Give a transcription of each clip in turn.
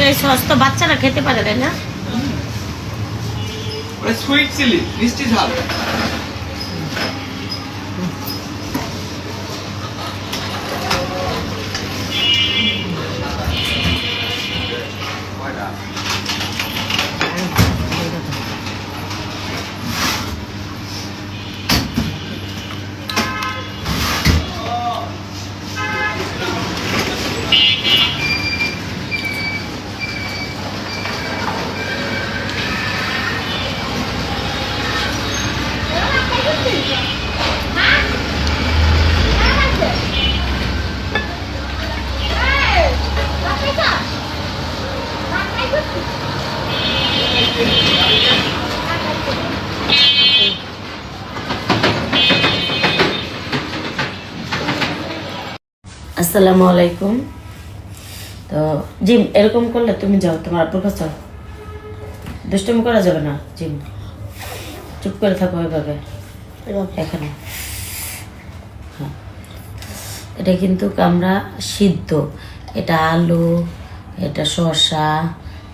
এই সস তো বাচ্চারা খেতে পারে তাই না? সুইট চিলি, মিষ্টি ঝাল। আসসালামু আলাইকুম। তো জিম এরকম করলে তুমি যাও, তোমার আপুর কাছে যাও, দুষ্টুমি করা যাবে না। জিম চুপ করে থাকো এভাবে এখানে। হ্যাঁ, এটা কিন্তু আমরা সিদ্ধ, এটা আলু, এটা শসা,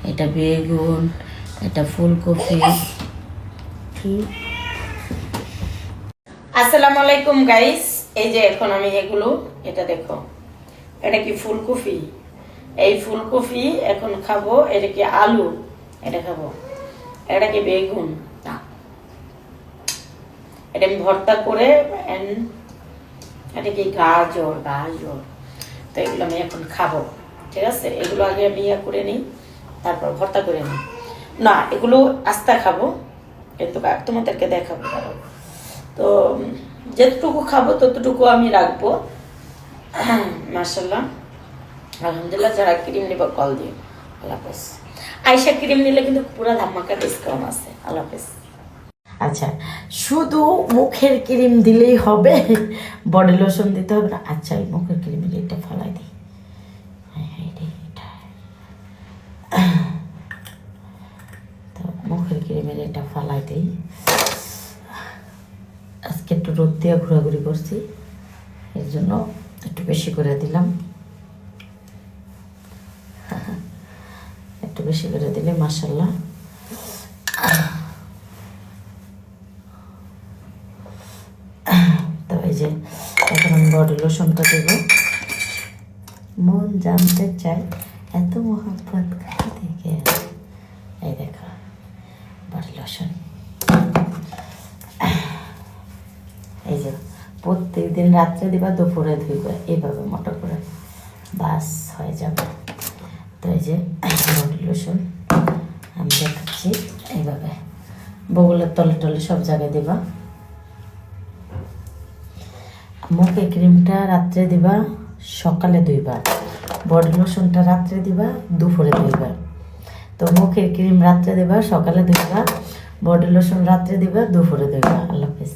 এটা বেগুন, এটা ফুলকপি। আসসালামু আলাইকুম গাইস। এই যে এখন আমি এগুলো, এটা দেখো, এটা কি ফুলকপি, এই ফুলকপি এখন খাবো। এটা কি আলু, এটা খাবো। এটা কি বেগুন, এটা আমি ভর্তা করে, এটা কি গাজর, তো এগুলো আমি এখন খাবো। ঠিক আছে, এগুলো আগে আমি ইয়া করে নিই, তারপর ভর্তা করে নিই। না, এগুলো আস্তে খাবো, কিন্তু তোমাদেরকে দেখাবো। তো যতটুকু খাবো ততটুকু আমি রাখবো। মাশাআল্লাহ, আলহামদুলিল্লাহ। যারা ক্রিম নিব কল দিও। আল্লাহ হাফেজ। আয়শা ক্রিম নিলে কিন্তু পুরো ধামাকা ডিসকাউন্ট আছে। আল্লাহ হাফেজ। আচ্ছা, শুধু মুখের ক্রিম দিলেই হবে, বডি লোশন দিতে হবে না? আচ্ছা, এই মুখের ক্রিমের এটা ফেলাই দিই। তো মুখের ক্রিমের এটা ফালাই দিই। আজকে একটু রোদ দিয়ে ঘোরাঘুরি করছি, এর জন্য একটু বেশি করে দিলাম। একটু বেশি করে দিলে মাশাআল্লাহ। তো এই যে এখন আমি বডি লোশনটা দেব। মন জানতে চাই এত মোহাম্মত থেকে। এই দেখো বডি লোশন। এই যে প্রত্যেক দিন রাত্রে দিবা, দুপুরে ধুইবা, এইভাবে মোটা করে, বাস হয়ে যাবে। তো এই যে বডি লোশন আমি দেখাচ্ছি, এইভাবে বগলের তলে টলে সব জায়গায় দিবা। মুখে ক্রিমটা রাত্রে দিবা, সকালে ধুইবা। বডি লোশনটা রাত্রে দিবা, দুপুরে ধুইবা। তো মুখের ক্রিম রাত্রে দিবা, সকালে ধুইবা। বডি লোশন রাত্রে দিবা, দুপুরে ধুইবা। আল্লাহ হাফেজ।